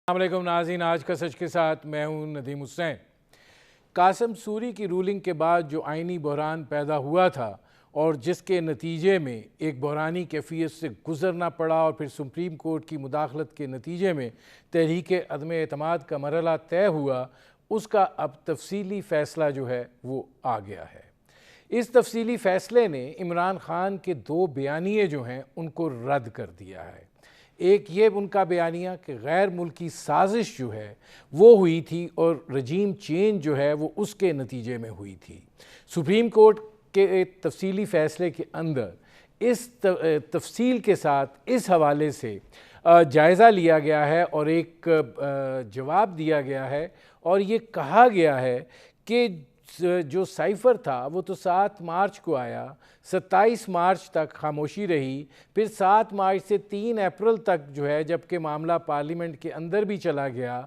अस्सलामुअलैकुम नाज़रीन, आज का सच के साथ मैं हूँ नदीम हुसैन। कासिम सूरी की रूलिंग के बाद जो आइनी बहरान पैदा हुआ था और जिसके नतीजे में एक बहरानी कैफियत से गुजरना पड़ा और फिर सुप्रीम कोर्ट की मुदाखलत के नतीजे में तहरीक अदम एतमाद का मरहला तय हुआ, उसका अब तफसीली फ़ैसला जो है वो आ गया है। इस तफसीली फ़ैसले ने इमरान ख़ान के दो बयानिए जो हैं उनको रद्द कर दिया है। एक ये उनका बयानिया कि गैर मुल्की साजिश जो है वो हुई थी और रजीम चेंज जो है वो उसके नतीजे में हुई थी। सुप्रीम कोर्ट के तफसीली फ़ैसले के अंदर इस तफसील के साथ इस हवाले से जायज़ा लिया गया है और एक जवाब दिया गया है और ये कहा गया है कि जो साइफ़र था वो तो 7 मार्च को आया, 27 मार्च तक खामोशी रही, फिर 7 मार्च से 3 अप्रैल तक जो है जबकि मामला पार्लियामेंट के अंदर भी चला गया,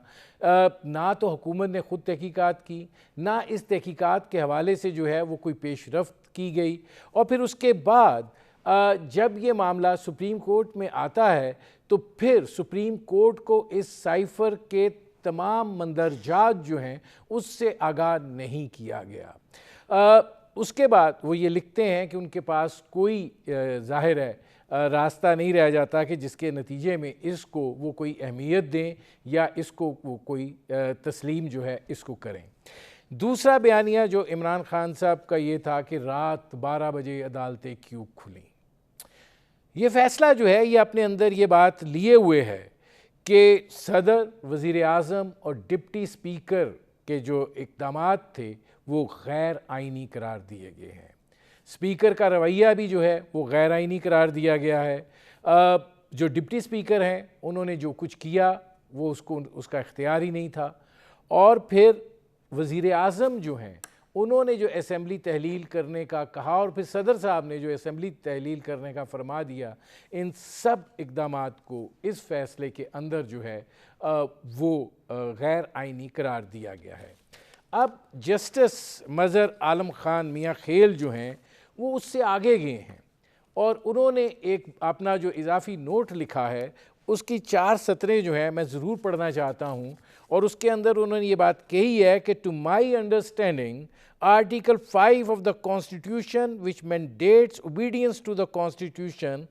ना तो हुकूमत ने ख़ुद तहकीकात की, ना इस तहकीकात के हवाले से जो है वो कोई पेशरफ्त की गई। और फिर उसके बाद जब ये मामला सुप्रीम कोर्ट में आता है तो फिर सुप्रीम कोर्ट को इस साइफ़र के तमाम मंदरजात जो हैं उससे आगाह नहीं किया गया। उसके बाद वो ये लिखते हैं कि उनके पास कोई ज़ाहिर है रास्ता नहीं रह जाता कि जिसके नतीजे में इसको वो कोई अहमियत दें या इसको वो कोई तस्लीम जो है इसको करें। दूसरा बयानिया जो इमरान ख़ान साहब का ये था कि रात 12 बजे अदालतें क्यों खुलीं। ये फ़ैसला जो है ये अपने अंदर ये बात लिए हुए है कि सदर, वज़ीर आज़म और डिप्टी स्पीकर के जो इक़दामात थे वो गैर आइनी करार दिए गए हैं। स्पीकर का रवैया भी जो है वो गैर आइनी करार दिया गया है। जो डिप्टी स्पीकर हैं उन्होंने जो कुछ किया वो उसका इख्तियार ही नहीं था। और फिर वज़ीर आज़म जो हैं उन्होंने जो असेंबली तहलील करने का कहा और फिर सदर साहब ने जो असेंबली तहलील करने का फरमा दिया, इन सब इक़दामात को इस फ़ैसले के अंदर जो है वो गैर आइनी करार दिया गया है। अब जस्टिस मज़हर आलम ख़ान मियाँ खेल जो हैं वो उससे आगे गए हैं और उन्होंने एक अपना जो इजाफ़ी नोट लिखा है उसकी 4 सतरें जो हैं मैं ज़रूर पढ़ना चाहता हूँ और उसके अंदर उन्होंने ये बात कही है कि to my understanding article 5 of the constitution which mandates obedience to the constitution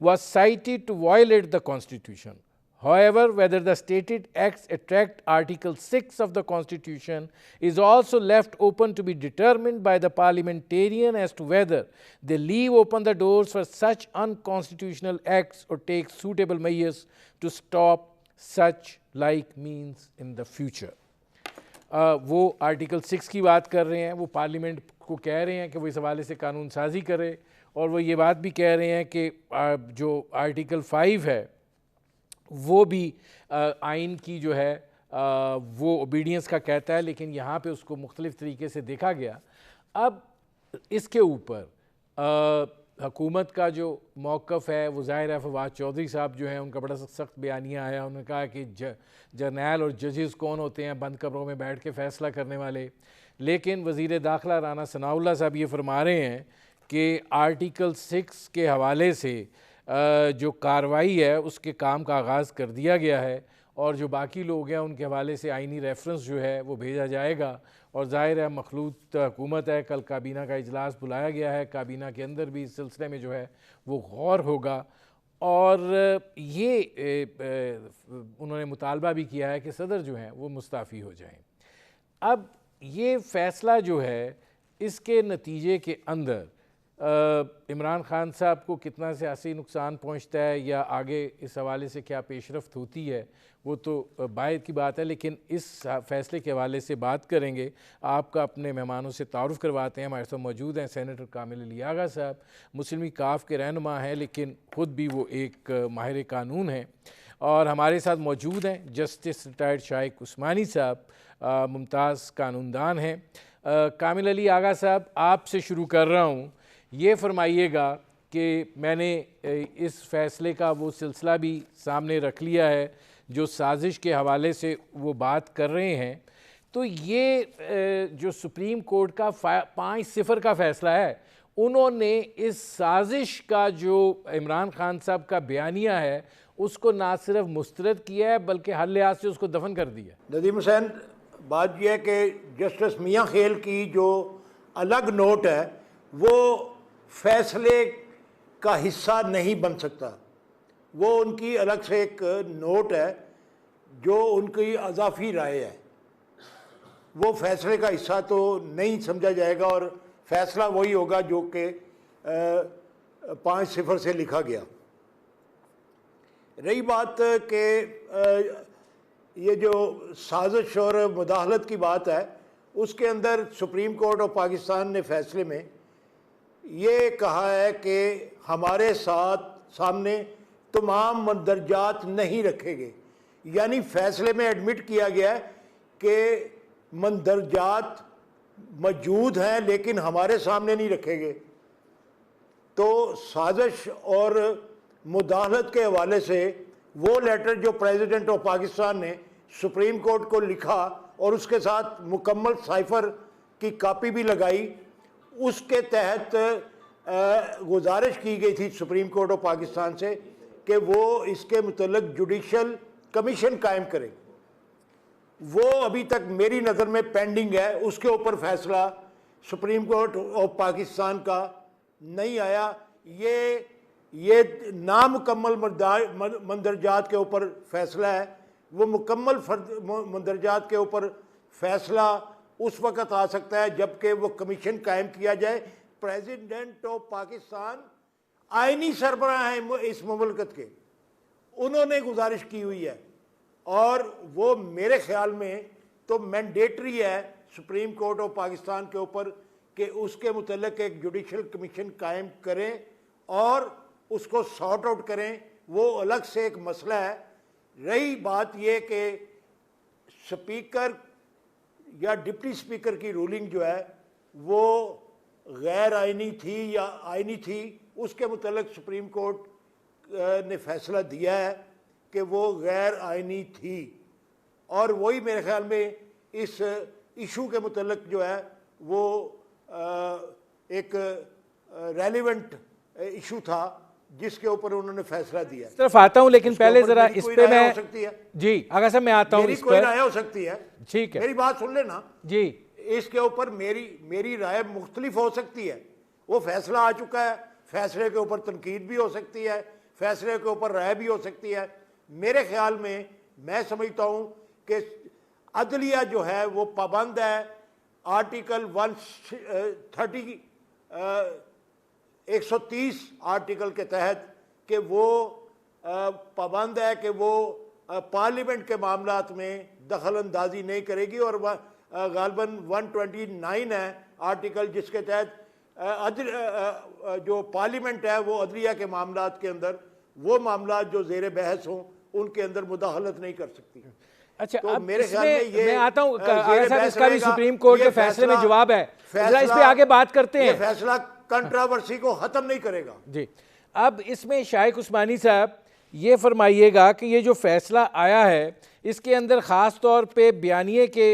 was cited to violate the constitution. However, whether the stated acts attract Article 6 of the Constitution is also left open to be determined by the parliamentarian as to whether they leave open the doors for such unconstitutional acts or take suitable measures to stop such like means in the future. वो article 6 की बात कर रहे हैं, वो parliament को कह रहे हैं कि वो इस हवाले से कानून साजी करे और वो ये बात भी कह रहे हैं कि जो आर्टिकल 5 है वो भी आइन की जो है वो ओबीडियंस का कहता है, लेकिन यहाँ पे उसको मुख्तलिफ़ तरीके से देखा गया। अब इसके ऊपर हुकूमत का जो मौक़िफ़ है वो ज़ाहिर है फवाद चौधरी साहब जो हैं उनका बड़ा सख्त बयानिया आया। उन्होंने कहा कि जर्नैल और जजेस कौन होते हैं बंद कमरों में बैठ के फ़ैसला करने वाले, लेकिन वज़ीर दाखिला राना सनाउल्लाह साहब ये फरमा रहे हैं कि आर्टिकल 6 के हवाले से जो कार्रवाई है उसके काम का आगाज़ कर दिया गया है और जो बाकी लोग हैं उनके हवाले से आइनी रेफरेंस जो है वो भेजा जाएगा। और ज़ाहिर है मखलूत हुकूमत है, कल काबीना का इजलास बुलाया गया है, काबीना के अंदर भी इस सिलसिले में जो है वो गौर होगा। और ये उन्होंने मुतालबा भी किया है कि सदर जो हैं वो मुस्ताफ़ी हो जाएं। अब ये फ़ैसला जो है इसके नतीजे के अंदर इमरान ख़ान साहब को कितना सियासी नुकसान पहुंचता है या आगे इस हवाले से क्या पेशरफ्त होती है वो तो बायद की बात है, लेकिन इस फ़ैसले के हवाले से बात करेंगे। आपका अपने मेहमानों से तारुफ़ करवाते हैं। हमारे साथ मौजूद हैं सेनेटर कामिल अली आगा साहब, मुस्लिम लीग काफ के रहनुमा हैं लेकिन ख़ुद भी वो एक माहिर कानून हैं। और हमारे साथ मौजूद हैं जस्टिस रिटायर्ड शाइक उस्मानी साहब, मुमताज़ कानूनदान हैं। कामिल अली आगा साहब, आपसे शुरू कर रहा हूँ, ये फरमाइएगा कि मैंने इस फ़ैसले का वो सिलसिला भी सामने रख लिया है जो साजिश के हवाले से वो बात कर रहे हैं, तो ये जो सुप्रीम कोर्ट का 5-0 का फ़ैसला है उन्होंने इस साजिश का जो इमरान खान साहब का बयानिया है उसको ना सिर्फ मुस्तरद किया है बल्कि हर लिहाज से उसको दफन कर दिया। नदीम हुसैन, बात यह है कि जस्टिस मियां खेल की जो अलग नोट है वो फैसले का हिस्सा नहीं बन सकता। वो उनकी अलग से एक नोट है जो उनकी अजाफी राय है, वो फैसले का हिस्सा तो नहीं समझा जाएगा और फैसला वही होगा जो कि 5-0 से लिखा गया। रही बात कि ये जो साजिश और मुदाखलत की बात है, उसके अंदर सुप्रीम कोर्ट ऑफ पाकिस्तान ने फैसले में ये कहा है कि हमारे सामने तमाम मंदरजात नहीं रखे गए, यानी फैसले में एडमिट किया गया है कि मंदरजात मौजूद हैं लेकिन हमारे सामने नहीं रखे गए। तो साजिश और मुदाखलत के हवाले से वो लेटर जो प्रेसिडेंट ऑफ पाकिस्तान ने सुप्रीम कोर्ट को लिखा और उसके साथ मुकम्मल साइफर की कॉपी भी लगाई, उसके तहत गुजारिश की गई थी सुप्रीम कोर्ट ऑफ पाकिस्तान से कि वो इसके मुतल्लिक जुडिशल कमीशन कायम करें। वो अभी तक मेरी नज़र में पेंडिंग है, उसके ऊपर फैसला सुप्रीम कोर्ट ऑफ पाकिस्तान का नहीं आया। ये नामुकम्मल मंदरजात के ऊपर फैसला है, वो मुकम्मल मंदरजात के ऊपर फैसला उस वक़्त आ सकता है जबकि वो कमीशन कायम किया जाए। प्रेसिडेंट ऑफ पाकिस्तान आईनी सरबराह हैं इस मुमलकत के, उन्होंने गुजारिश की हुई है और वो मेरे ख्याल में तो मैंडेटरी है सुप्रीम कोर्ट ऑफ पाकिस्तान के ऊपर कि उसके मुतल्लिक एक जुडिशल कमीशन कायम करें और उसको सॉर्ट आउट करें। वो अलग से एक मसला है। रही बात ये कि स्पीकर या डिप्टी स्पीकर की रूलिंग जो है वो गैर आइनी थी या आइनी थी, उसके मुतल्लिक सुप्रीम कोर्ट ने फैसला दिया है कि वो गैर आइनी थी और वही मेरे ख्याल में इस इशू के मुतल्लिक जो है वो एक रेलिवेंट इशू था जिसके ऊपर उन्होंने फैसला दिया। इस तरफ आता हूं लेकिन पहले जरा इस पे मैं जी अगर सर मैं आता हूं, मेरी कोई राय हो सकती है, ठीक है, मेरी बात सुन लेना जी। इसके ऊपर मेरी राय मुख्तलिफ हो सकती है। वो फैसला आ चुका है, फैसले के ऊपर तनकीद भी हो सकती है, फैसले के ऊपर राय भी हो सकती है। मेरे ख्याल में मैं समझता हूं कि अदलिया जो है वो पाबंद है आर्टिकल 130 आर्टिकल के तहत कि वो पाबंद है कि वो पार्लियामेंट के मामलात में दखल अंदाजी नहीं करेगी और गालबन 129 है आर्टिकल जिसके तहत जो पार्लियामेंट है वो अदलिया के मामलात के अंदर वो मामलात जो ज़ेर बहस हों उनके अंदर मुदाखलत नहीं कर सकती। अच्छा, तो अब मेरे ख्याल में ये मैं आता हूं साहब, इसका भी सुप्रीम कोर्ट के फैसले में जवाब है, इस पे आगे बात करते हैं। फैसला कंट्रोवर्सी को खत्म नहीं करेगा जी। अब इसमें शाइख उस्मानी साहब ये फरमाइएगा कि ये जो फैसला आया है इसके अंदर ख़ास तौर पे बयानिए के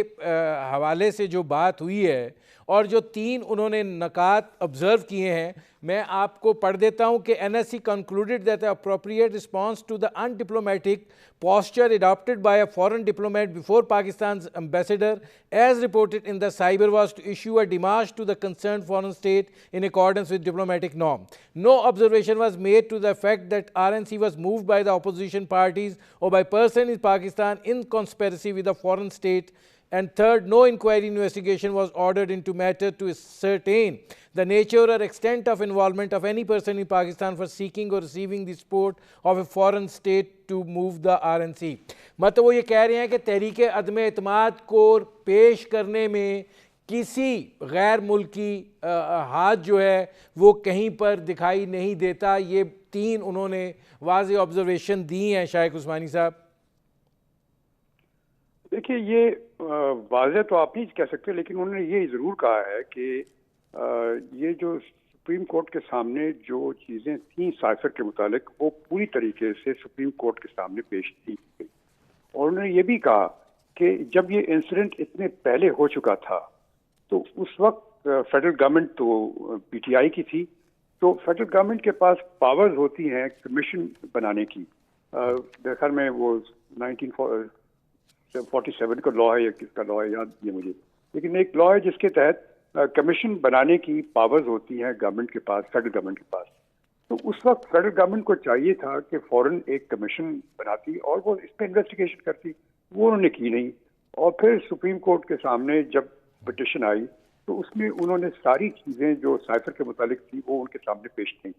हवाले से जो बात हुई है और जो 3 उन्होंने नकात ऑब्जर्व किए हैं, मैं आपको पढ़ देता हूं कि NSC concluded that the appropriate response to the undiplomatic posture adopted by a foreign diplomat before Pakistan's ambassador, as reported in the cyber, was to issue a demarche to the concerned foreign state in accordance with diplomatic norm. No observation was made to the fact that RNC was moved by the opposition parties or by person in Pakistan in conspiracy with a foreign state. And third, no inquiry investigation was ordered into matter to ascertain the nature or extent of involvement of any person in Pakistan for seeking or receiving the support of a foreign state to move the RNC. मतलब वो ये कह रहे हैं कि तहरीक अदम एतमाद को पेश करने में किसी गैर मुल्की हाथ जो है वो कहीं पर दिखाई नहीं देता। ये 3 उन्होंने वाज़ेह ऑब्जर्वेशन दी हैं शाइख उस्मानी साहब। देखिए, ये वाज़ेह तो आप नहीं कह सकते, लेकिन उन्होंने ये ज़रूर कहा है कि ये जो सुप्रीम कोर्ट के सामने जो चीज़ें थी साइफर के मुतालिक वो पूरी तरीके से सुप्रीम कोर्ट के सामने पेश की गई। और उन्होंने ये भी कहा कि जब ये इंसिडेंट इतने पहले हो चुका था तो उस वक्त फेडरल गवर्नमेंट तो पीटीआई की थी, तो फेडरल गवर्नमेंट के पास पावर्स होती हैं कमीशन बनाने की। मेरे ख्याल में वो 1947 का लॉ है या किसका लॉ है याद नहीं है मुझे, लेकिन एक लॉ है जिसके तहत कमीशन बनाने की पावर्स होती हैं गवर्नमेंट के पास, फेडरल गवर्नमेंट के पास। तो उस वक्त फेडरल गवर्नमेंट को चाहिए था कि फौरन एक कमीशन बनाती और वो इस पर इन्वेस्टिगेशन करती, वो उन्होंने की नहीं। और फिर सुप्रीम कोर्ट के सामने जब पिटिशन आई तो उसमें उन्होंने सारी चीज़ें जो साइफर के मुतालिक थी वो उनके सामने पेश की,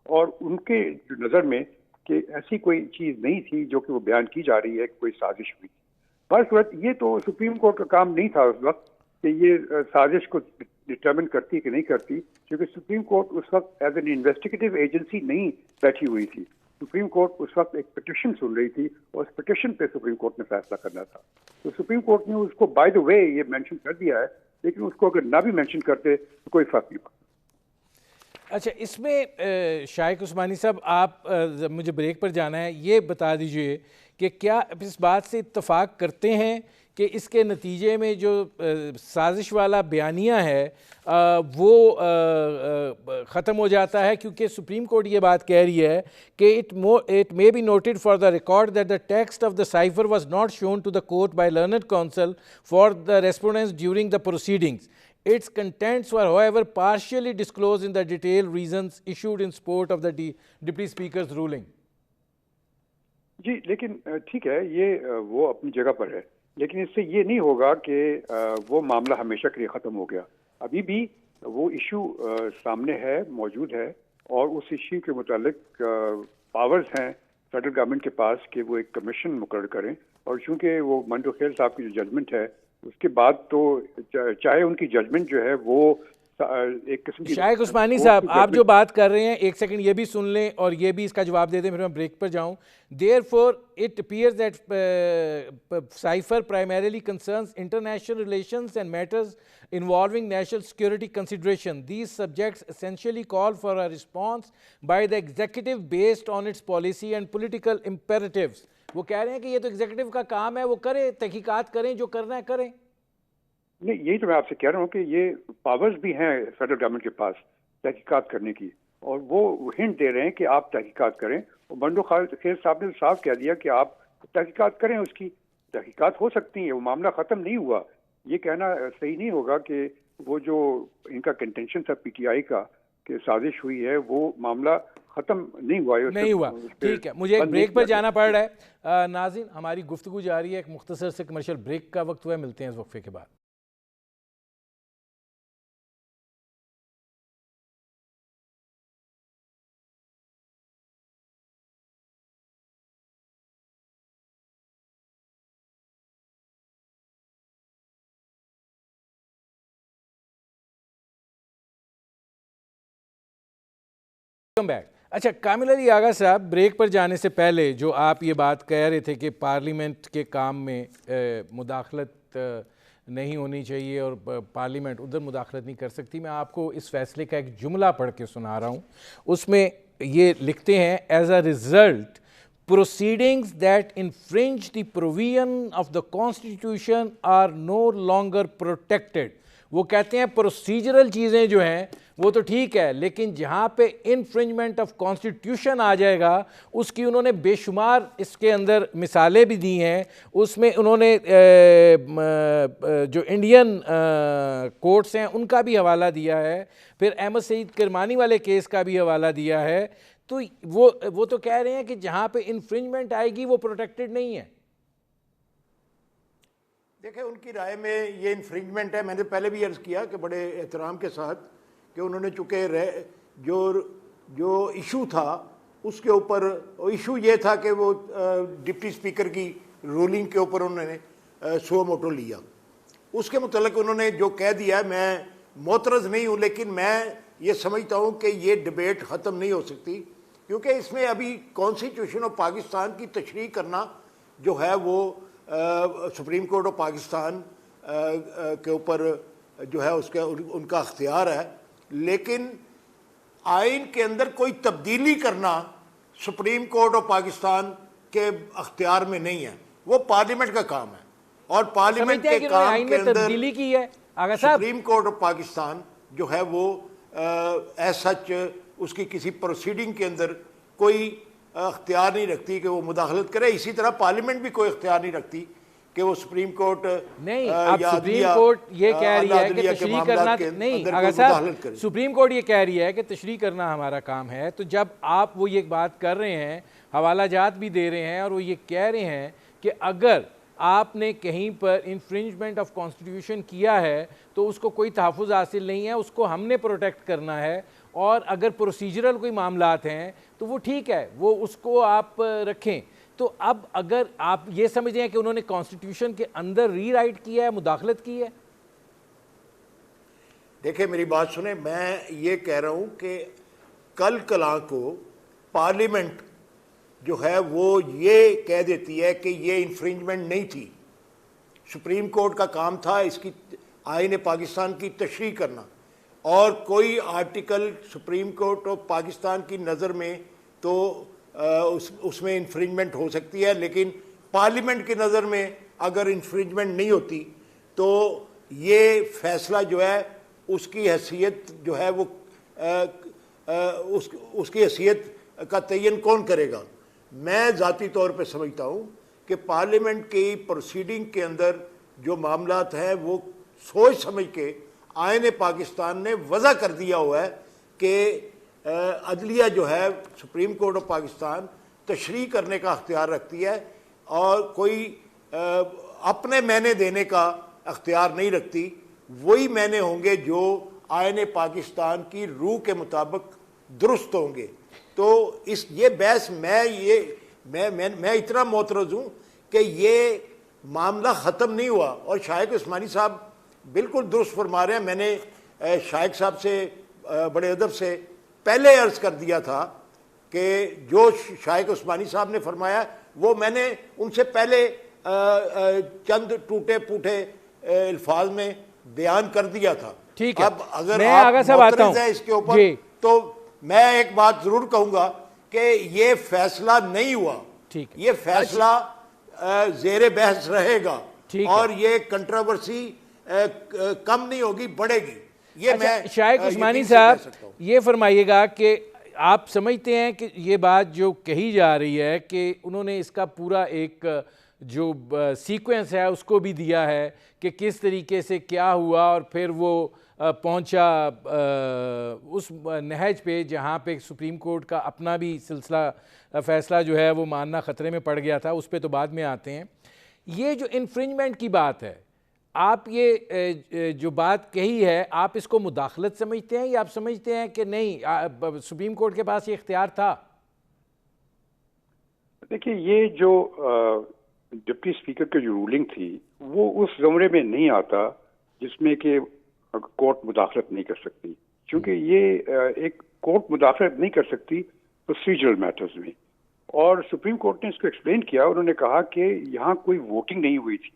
और उनके जो नज़र में कि ऐसी कोई चीज़ नहीं थी जो कि वो बयान की जा रही है कि कोई साजिश हुई। बस ये तो सुप्रीम कोर्ट का काम नहीं था उस वक्त कि ये साजिश को डिटर्मिन करती कि नहीं करती, क्योंकि सुप्रीम कोर्ट उस वक्त एज एन इन्वेस्टिगेटिव एजेंसी नहीं बैठी हुई थी। सुप्रीम कोर्ट उस वक्त एक पिटिशन सुन रही थी और उस पिटिशन पे सुप्रीम कोर्ट ने फैसला करना था। तो सुप्रीम कोर्ट ने उसको बाय द वे ये मेंशन कर दिया है, लेकिन उसको अगर ना भी मेंशन करते तो कोई फर्क नहीं पड़ता। अच्छा, इसमें शाइक उस्मानी साहब, आप मुझे ब्रेक पर जाना है, ये बता दीजिए कि क्या इस बात से इत्तफाक करते हैं कि इसके नतीजे में जो साजिश वाला बयानिया है वो ख़त्म हो जाता है, क्योंकि सुप्रीम कोर्ट ये बात कह रही है कि it may be noted for the record that the text of the cipher was not shown to the court by learned counsel for the respondents during the proceedings. Its contents were, however, partially disclosed in the detailed reasons issued in support of the Deputy Speaker's ruling. जी, लेकिन ठीक है, ये वो अपनी जगह पर है, लेकिन इससे ये नहीं होगा कि वो मामला हमेशा के लिए ख़त्म हो गया। अभी भी वो इशू सामने है, मौजूद है, और उस इशू के मुतालिक पावर्स हैं फेडरल गवर्नमेंट के पास कि वो एक कमीशन मुकर्रर करें। और चूँकि वो मंडो खेल साहब की जो जजमेंट है उसके बाद तो चाहे उनकी जजमेंट जो है वो एक किस्म की। शाइक उस्मानी साहब, आप जो बात कर रहे हैं, एक सेकंड ये भी सुन लें और ये भी इसका जवाब दे दें, फिर मैं ब्रेक पर जाऊं. Therefore, it appears that Cypher primarily concerns international relations and matters involving national security consideration. These subjects essentially call for a response by the executive based on its policy and political imperatives. वो कह रहे हैं कि ये तो executive का काम है, वो करे, तहकीकात करें, जो करना है करें. नहीं, यही तो मैं आपसे कह रहा हूँ कि ये पावर्स भी हैं फेडरल गवर्नमेंट के पास तहकीकात करने की, और वो हिंट दे रहे हैं कि आप तहकीकात करें। और बंडो खेल साहब ने साफ कह दिया कि आप तहकीकात करें, उसकी तहकीकात हो सकती है, वो मामला ख़त्म नहीं हुआ। ये कहना सही नहीं होगा कि वो जो इनका कंटेंशन था पीटीआई का कि साजिश हुई है, वो मामला ख़त्म नहीं हुआ है। नहीं हुआ, ठीक है, मुझे एक ब्रेक पर जाना पड़ रहा है. नाज़रीन, हमारी गुफ्तगू जारी है, एक मुख्तसर से कमर्शियल ब्रेक का वक्त हुआ है, मिलते हैं इस वक्फे के बाद. बैक. अच्छा, कामिल अली आगा साहब, ब्रेक पर जाने से पहले जो आप ये बात कह रहे थे कि पार्लियामेंट के काम में मुदाखलत नहीं होनी चाहिए और पार्लियामेंट उधर मुदाखलत नहीं कर सकती, मैं आपको इस फैसले का एक जुमला पढ़ के सुना रहा हूँ. उसमें ये लिखते हैं, as a result proceedings that infringe the provision of the constitution are no longer protected. वो कहते हैं प्रोसीजरल चीज़ें जो हैं वो तो ठीक है, लेकिन जहाँ पे इन्फ्रिंजमेंट ऑफ कॉन्स्टिट्यूशन आ जाएगा उसकी उन्होंने बेशुमार इसके अंदर मिसालें भी दी हैं. उसमें उन्होंने जो इंडियन कोर्ट्स हैं उनका भी हवाला दिया है, फिर अहमद सईद किरमानी वाले केस का भी हवाला दिया है. तो वो तो कह रहे हैं कि जहाँ पे इन्फ्रिंजमेंट आएगी वो प्रोटेक्टेड नहीं है. देखिए, उनकी राय में ये इन्फ्रिंजमेंट है. मैंने पहले भी अर्ज़ किया कि बड़े एहतराम के साथ कि उन्होंने चूँकि जो इशू था उसके ऊपर, इशू ये था कि वो डिप्टी स्पीकर की रूलिंग के ऊपर उन्होंने सो मोटो लिया. उसके मुतल्लिक उन्होंने जो कह दिया, मैं मोतरज़ नहीं हूँ, लेकिन मैं ये समझता हूँ कि ये डिबेट ख़त्म नहीं हो सकती, क्योंकि इसमें अभी कॉन्स्टिट्यूशन ऑफ पाकिस्तान की तशरीह करना जो है वो सुप्रीम कोर्ट ऑफ पाकिस्तान के ऊपर जो है उसका उनका अख्तियार है, लेकिन आइन के अंदर कोई तब्दीली करना सुप्रीम कोर्ट ऑफ पाकिस्तान के अख्तियार में नहीं है, वो पार्लियामेंट का काम है. और पार्लियामेंट के काम के अंदर तब्दीली की है, आगा साहब, सुप्रीम कोर्ट ऑफ पाकिस्तान जो है वो एज सच उसकी किसी प्रोसीडिंग के अंदर कोई अख्तियार नहीं रखती कि वो मुदाखलत करे। इसी तरह पार्लियामेंट भी कोई अख्तियार नहीं रखती कि वो सुप्रीम कोर्ट नहीं, अब सुप्रीम कोर्ट ये कह रही है कि तशरीह करना नहीं, अगर साहब सुप्रीम कोर्ट ये कह रही है कि तशरीह करना हमारा काम है, तो जब आप वो ये बात कर रहे हैं, हवाला जात भी दे रहे हैं और वो ये कह रहे हैं कि अगर आपने कहीं पर इन्फ्रिंजमेंट ऑफ कॉन्स्टिट्यूशन किया है तो उसको कोई तहफ़्फ़ुज़ हासिल नहीं है, उसको हमने प्रोटेक्ट करना है, और अगर प्रोसीजरल कोई मामलात हैं तो वो ठीक है, वो उसको आप रखें। तो अब अगर आप ये समझ हैं कि उन्होंने कॉन्स्टिट्यूशन के अंदर रीराइट किया है, मुदाखलत की है? देखिए मेरी बात सुने, मैं ये कह रहा हूँ कि कल कला को पार्लियामेंट जो है वो ये कह देती है कि ये इन्फ्रिंजमेंट नहीं थी, सुप्रीम कोर्ट का काम था इसकी आईन पाकिस्तान की तशरीह करना, और कोई article supreme court of Pakistan की नज़र में तो उसमें इन्फ्रिंजमेंट हो सकती है, लेकिन पार्लियामेंट की नज़र में अगर इन्फ्रिंजमेंट नहीं होती तो ये फैसला जो है उसकी हैसियत जो है वो उसकी हैसियत का तयन कौन करेगा। मैं ज़ाती तौर पे समझता हूँ कि पार्लियामेंट की प्रोसीडिंग के अंदर जो मामलात हैं वो सोच समझ के आईन पाकिस्तान ने वज़ा कर दिया हुआ है कि अदलिया जो है सुप्रीम कोर्ट ऑफ पाकिस्तान तशरीह करने का अख्तियार रखती है और कोई अपने मैने देने का अख्तियार नहीं रखती। वही मैने होंगे जो आईन पाकिस्तान की रूह के मुताबिक दुरुस्त होंगे। तो इस ये बहस मैं इतना मोतरज़ हूँ कि ये मामला ख़त्म नहीं हुआ, और शाइक उस्मानी साहब बिल्कुल दुरुस्त फरमा रहे हैं। मैंने शाइक साहब से बड़े अदब से पहले अर्ज़ कर दिया था कि जो शाइक उस्मानी साहब ने फरमाया वो मैंने उनसे पहले चंद टूटे फूटे अल्फाज में बयान कर दिया था। ठीक है, अब अगर मैं आप आगे सब आता हूं इसके ऊपर, तो मैं एक बात जरूर कहूंगा कि ये फैसला नहीं हुआ, ठीक, ये फैसला जेरे बहस रहेगा और ये कंट्रोवर्सी कम नहीं होगी, बढ़ेगी। ये अच्छा, मैं शाइक उस्मानी साहब ये फरमाइएगा कि आप समझते हैं कि ये बात जो कही जा रही है कि उन्होंने इसका पूरा एक जो सीक्वेंस है उसको भी दिया है कि किस तरीके से क्या हुआ और फिर वो पहुंचा उस नहज पे जहां पे सुप्रीम कोर्ट का अपना भी सिलसिला फ़ैसला जो है वो मानना ख़तरे में पड़ गया था, उस पे तो बाद में आते हैं। ये जो इन्फ्रिंजमेंट की बात है, आप ये जो बात कही है, आप इसको मुदाखलत समझते हैं या आप समझते हैं कि नहीं सुप्रीम कोर्ट के पास ये इख्तियार था? देखिए, ये जो डिप्टी स्पीकर की जो रूलिंग थी वो उस ज़मरे में नहीं आता जिसमें कि कोर्ट मुदाखलत नहीं कर सकती, क्योंकि ये एक कोर्ट मुदाखलत नहीं कर सकती प्रोसीजरल मैटर्स में। और सुप्रीम कोर्ट ने इसको एक्सप्लेन किया, उन्होंने कहा कि यहाँ कोई वोटिंग नहीं हुई थी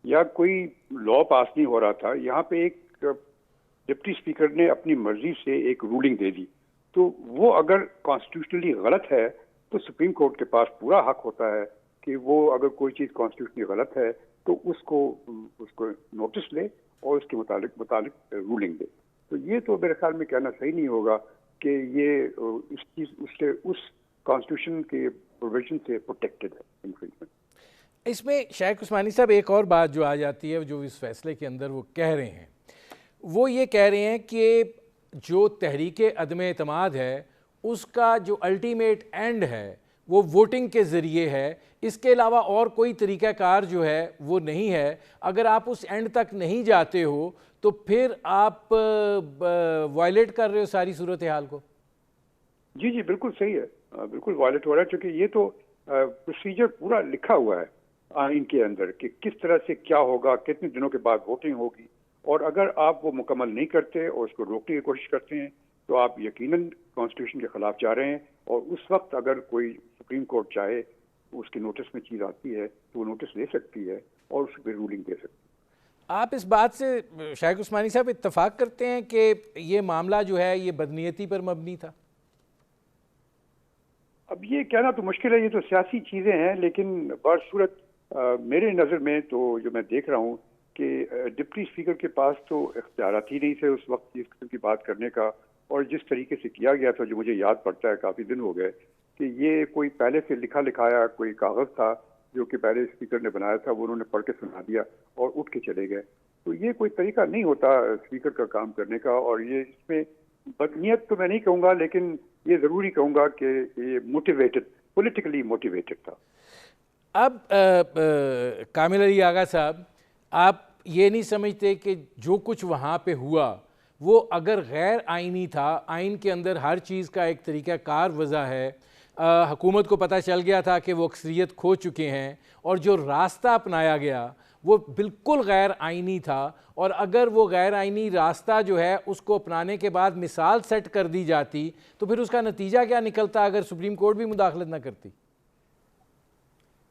या कोई लॉ पास नहीं हो रहा था, यहाँ पे एक डिप्टी स्पीकर ने अपनी मर्जी से एक रूलिंग दे दी, तो वो अगर कॉन्स्टिट्यूशनली गलत है तो सुप्रीम कोर्ट के पास पूरा हक होता है कि वो अगर कोई चीज़ कॉन्स्टिट्यूशनली गलत है तो उसको नोटिस ले और उसके मुतालिक रूलिंग दे। तो ये तो मेरे ख्याल में कहना सही नहीं होगा कि ये उस कॉन्स्टिट्यूशन के प्रोविजन से प्रोटेक्टेड है इन्फ्रिंजमेंट। इसमें शाइक उस्मानी साहब एक और बात जो आ जाती है, जो इस फैसले के अंदर वो कह रहे हैं, वो ये कह रहे हैं कि जो तहरीक अदम एतमाद है उसका जो अल्टीमेट एंड है वो वोटिंग के ज़रिए है, इसके अलावा और कोई तरीक़ाकार जो है वो नहीं है। अगर आप उस एंड तक नहीं जाते हो तो फिर आप वायलेट कर रहे हो सारी सूरत हाल को। जी जी, बिल्कुल सही है, बिल्कुल वायलेट हो रहा है, क्योंकि ये तो प्रोसीजर पूरा लिखा हुआ है आइन के अंदर कि किस तरह से क्या होगा, कितने दिनों के बाद वोटिंग होगी, और अगर आप वो मुकम्मल नहीं करते और उसको रोकने की कोशिश करते हैं तो आप यकीनन कॉन्स्टिट्यूशन के खिलाफ जा रहे हैं। और उस वक्त अगर कोई सुप्रीम कोर्ट चाहे उसके नोटिस में चीज़ आती है तो वो नोटिस ले सकती है और उस पर रूलिंग दे सकती है। आप इस बात से शाइक उस्मानी साहब इत्तफाक करते हैं कि ये मामला जो है ये बदनीयती पर मबनी था? अब ये कहना तो मुश्किल है, ये तो सियासी चीज़ें हैं, लेकिन बहरसूरत मेरे नज़र में तो जो मैं देख रहा हूँ कि डिप्टी स्पीकर के पास तो इख्तियारात ही नहीं थे उस वक्त इस किस्म की बात करने का, और जिस तरीके से किया गया था जो मुझे याद पड़ता है, काफ़ी दिन हो गए, कि ये कोई पहले से लिखा लिखाया कोई कागज़ था जो कि पहले स्पीकर ने बनाया था, वो उन्होंने पढ़ के सुना दिया और उठ के चले गए। तो ये कोई तरीका नहीं होता स्पीकर का काम करने का, और ये इसमें बदनीयत तो मैं नहीं कहूँगा, लेकिन ये ज़रूरी कहूँगा कि ये मोटिवेटेड, पॉलिटिकली मोटिवेटेड था। अब कामिल अली आगा साहब, आप ये नहीं समझते कि जो कुछ वहाँ पे हुआ वो अगर गैर आइनी था, आइन के अंदर हर चीज़ का एक तरीका कार वज़ा है, हुकूमत को पता चल गया था कि वो अक्सरियत खो चुके हैं और जो रास्ता अपनाया गया वो बिल्कुल गैर आइनी था, और अगर वो गैर आइनी रास्ता जो है उसको अपनाने के बाद मिसाल सेट कर दी जाती तो फिर उसका नतीजा क्या निकलता अगर सुप्रीम कोर्ट भी मुदाखलत ना करती?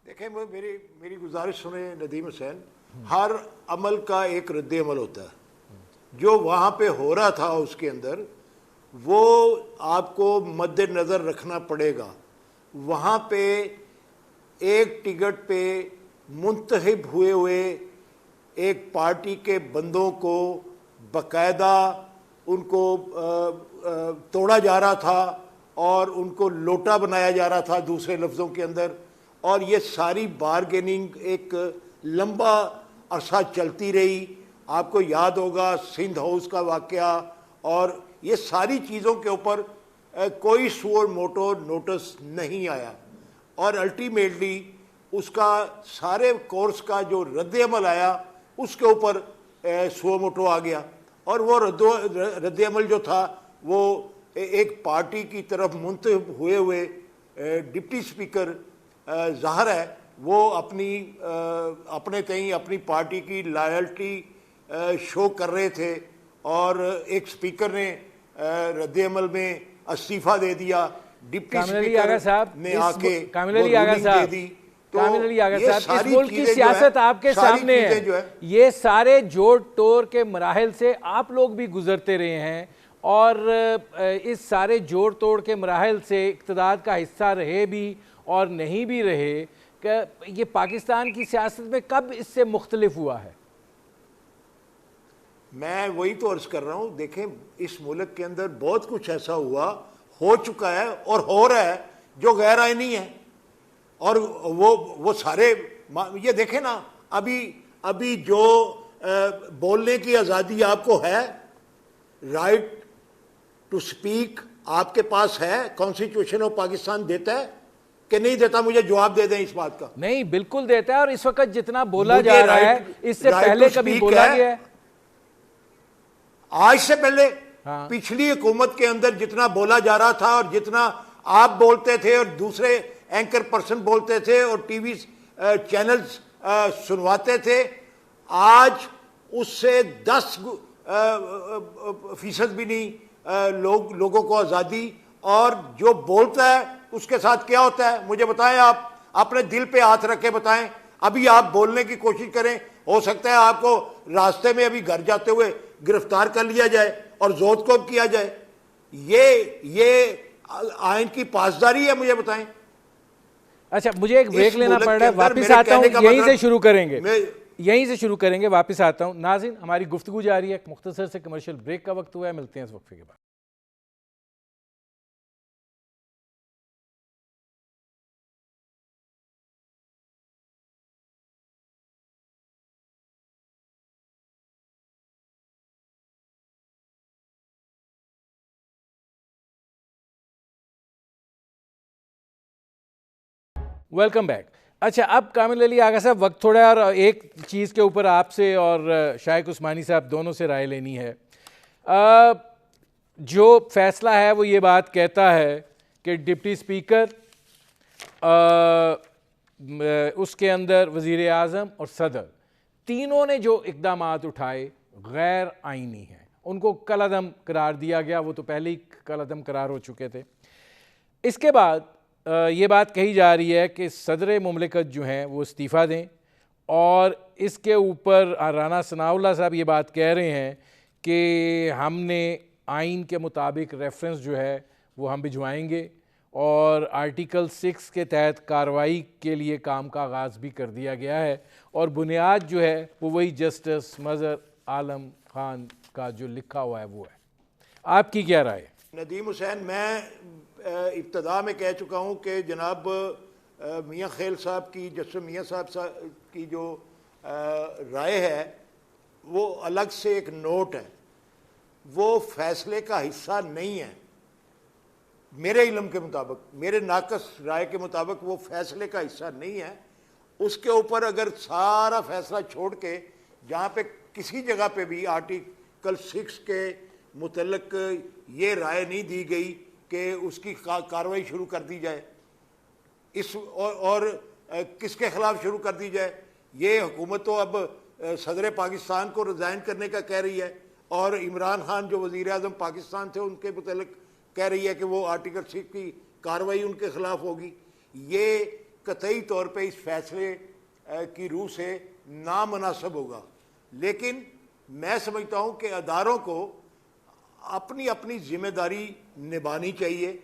देखें, मेरी गुजारिश सुने नदीम हुसैन, हर अमल का एक रद्द अमल होता है। जो वहाँ पे हो रहा था उसके अंदर वो आपको मद्देनज़र रखना पड़ेगा। वहाँ पे एक टिकट पे मुंतखब हुए एक पार्टी के बंदों को बाकायदा उनको तोड़ा जा रहा था और उनको लोटा बनाया जा रहा था दूसरे लफ्ज़ों के अंदर, और ये सारी बारगेनिंग एक लंबा अरसा चलती रही। आपको याद होगा सिंध हाउस का वाक़या, और ये सारी चीज़ों के ऊपर कोई सुओ मोटो नोटिस नहीं आया, और अल्टीमेटली उसका सारे कोर्स का जो रद्द अमल आया उसके ऊपर सुओ मोटो आ गया, और वो रद्द अमल जो था वो एक पार्टी की तरफ मुंतखब हुए डिप्टी स्पीकर ज़ाहिर है वो अपने तई अपनी पार्टी की लॉयल्टी शो कर रहे थे, और एक स्पीकर ने रद्द अमल में इस्तीफ़ा दे दिया, डिप्टी स्पीकर ने आके दे दी। कामिल अली आगा साहब, इस मुल्क की सियासत आपके सामने है, ये सारे जोड़ तोड़ के मराहल से आप लोग भी गुजरते रहे हैं, और इस सारे जोड़ तोड़ के मराहल से इक़्तिदार का हिस्सा रहे भी और नहीं भी रहे, कि ये पाकिस्तान की सियासत में कब इससे मुख्तलिफ हुआ है? मैं वही तो अर्ज़ कर रहा हूँ। देखें, इस मुल्क के अंदर बहुत कुछ ऐसा हुआ, हो चुका है और हो रहा है जो गैर आइनी है, और वो सारे ये देखें ना, अभी जो बोलने की आज़ादी आपको है, राइट टू स्पीक आपके पास है, कॉन्स्टिट्यूशन ऑफ पाकिस्तान देता है कि नहीं देता? मुझे जवाब दे दें इस बात का। नहीं, बिल्कुल देता है, और इस वक्त जितना बोला जा रहा है इससे पहले कभी बोला गया है? आज से पहले पिछली हुकूमत के अंदर जितना बोला जा रहा था और जितना आप बोलते थे और दूसरे एंकर पर्सन बोलते थे और टीवी चैनल्स सुनवाते थे, आज उससे 10% भी नहीं लोगों को आज़ादी, और जो बोलता है उसके साथ क्या होता है मुझे बताएं। आप अपने दिल पे हाथ रख के बताएं। अभी आप बोलने की कोशिश करें, हो सकता है आपको रास्ते में अभी घर जाते हुए गिरफ्तार कर लिया जाए और जोतकोब किया जाए। ये आइन की पासदारी है, मुझे बताएं। अच्छा, मुझे एक ब्रेक लेना पड़ रहा है, वापस आता हूँ, यहीं से शुरू करेंगे, वापस आता हूँ। नाज़रीन, हमारी गुफ्तगू जारी है, एक मुख्तसर से कमर्शियल ब्रेक का वक्त हुआ है, मिलते हैं इस वक्फे के बाद। Welcome back. अच्छा, अब कामिल अली आगा साहब, वक्त थोड़ा और एक चीज़ के ऊपर आपसे और शाइक उस्मानी साहब दोनों से राय लेनी है। जो फैसला है वो ये बात कहता है कि डिप्टी स्पीकर, उसके अंदर वज़ीर आज़म और सदर, तीनों ने जो इक़दामात उठाए गैर आइनी हैं, उनको कलअदम करार दिया गया। वो तो पहले ही कलअदम करार हो चुके थे। इसके बाद ये बात कही जा रही है कि सदर मुमलिकत जो हैं वो इस्तीफ़ा दें, और इसके ऊपर राना सनाउल्लाह साहब ये बात कह रहे हैं कि हमने आइन के मुताबिक रेफरेंस जो है वो हम भिजवाएंगे, और आर्टिकल 6 के तहत कार्रवाई के लिए काम का आगाज़ भी कर दिया गया है और बुनियाद जो है वो वही जस्टिस मज़हर आलम खान का जो लिखा हुआ है वो है। आपकी क्या राय है? नदीम हुसैन, मैं इब्तदा में कह चुका हूँ कि जनाब मियाँ खेल साहब की, जस्टिस मियाँ साहब की जो राय है वो अलग से एक नोट है, वो फैसले का हिस्सा नहीं है। मेरे इल्म के मुताबिक, मेरे नाकस राय के मुताबिक वो फैसले का हिस्सा नहीं है। उसके ऊपर अगर सारा फैसला छोड़ के जहाँ पे किसी जगह पे भी आर्टिकल 6 के मुतल्लक ये राय नहीं दी गई कि उसकी कार्रवाई शुरू कर दी जाए, इस और किसके खिलाफ शुरू कर दी जाए। ये हुकूमत तो अब सदर पाकिस्तान को रिज़ाइन करने का कह रही है और इमरान खान जो वज़ीर आज़म पाकिस्तान थे उनके मुतल्लिक कह रही है कि वो आर्टिकल 6 की कार्रवाई उनके खिलाफ होगी। ये कतई तौर पे इस फैसले की रूह से नामुनासिब होगा। लेकिन मैं समझता हूँ कि अदारों को अपनी अपनी जिम्मेदारी निभानी चाहिए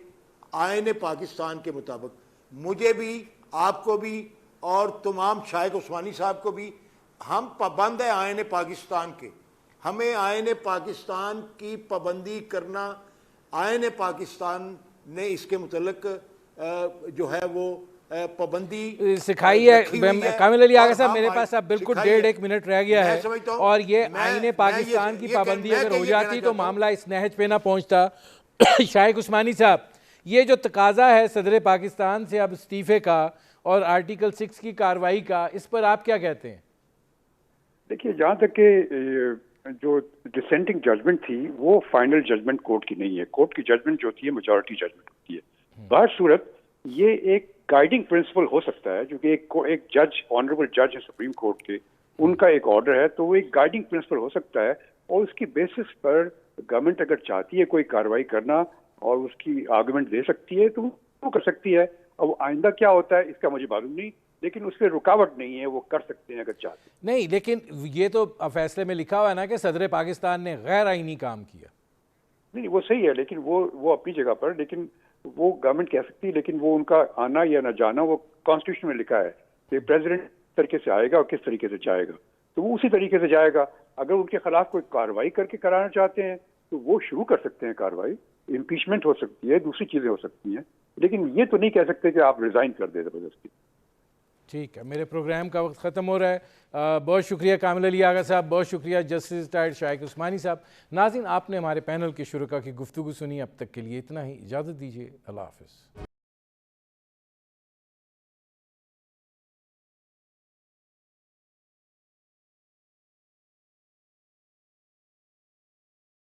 आईन पाकिस्तान के मुताबिक। मुझे भी, आपको भी और तमाम शाइख उस्मानी साहब को भी, हम पाबंद है आईन पाकिस्तान के। हमें आईन पाकिस्तान की पाबंदी करना, आईन पाकिस्तान ने इसके मुतल्लिक जो है वो पाबंदी सिखाई है। कामिल अली आगा साहब, मेरे पास अब बिल्कुल 1.5 मिनट रह गया है और ये आईन पाकिस्तान की पाबंदी अगर हो जाती तो मामला इस नहज पे ना पहुंचता। शाइख उस्मानी साहब, ये जो तकाजा है सदर पाकिस्तान से अब इस्तीफे का और आर्टिकल 6 की कार्रवाई का, इस पर आप क्या कहते हैं? देखिए, जहाँ तक कि जो डिसेंटिंग जजमेंट थी वो फाइनल जजमेंट कोर्ट की नहीं है। कोर्ट की जजमेंट जो होती है मेजॉरिटी जजमेंट होती है। बाहर सूरत ये एक गाइडिंग प्रिंसिपल हो सकता है, जो कि एक जज, ऑनरेबल जज है सुप्रीम कोर्ट के, उनका एक ऑर्डर है, तो वो एक गाइडिंग प्रिंसिपल हो सकता है और उसकी बेसिस पर गवर्नमेंट अगर चाहती है कोई कार्रवाई करना और उसकी आर्गुमेंट दे सकती है तो वो कर सकती है। अब आइंदा क्या होता है इसका मुझे मालूम नहीं, लेकिन उसमें रुकावट नहीं है, वो कर सकते हैं अगर चाहते हैं। नहीं, लेकिन ये तो फैसले में लिखा हुआ है ना कि सदर पाकिस्तान ने गैर आईनी काम किया। नहीं, वो सही है, लेकिन वो अपनी जगह पर, लेकिन वो गवर्नमेंट कह सकती है, लेकिन वो उनका आना या ना जाना वो कॉन्स्टिट्यूशन में लिखा है कि प्रेसिडेंट किस तरीके से आएगा और किस तरीके से जाएगा, तो वो उसी तरीके से जाएगा। अगर उनके खिलाफ कोई कार्रवाई करके कराना चाहते हैं तो वो शुरू कर सकते हैं कार्रवाई, इम्पीचमेंट हो सकती है, दूसरी चीजें हो सकती हैं, लेकिन ये तो नहीं कह सकते कि आप रिजाइन कर दे जबरदस्ती। ठीक है, मेरे प्रोग्राम का वक्त ख़त्म हो रहा है। बहुत शुक्रिया कामिल अली आगा साहब, बहुत शुक्रिया जस्टिस रिटायर्ड शाइख उस्मानी साहब। नाज़रीन, आपने हमारे पैनल के शुरका की गुफ्तगू सुनी। अब तक के लिए इतना ही, इजाज़त दीजिए। अल्लाह हाफ़िज़।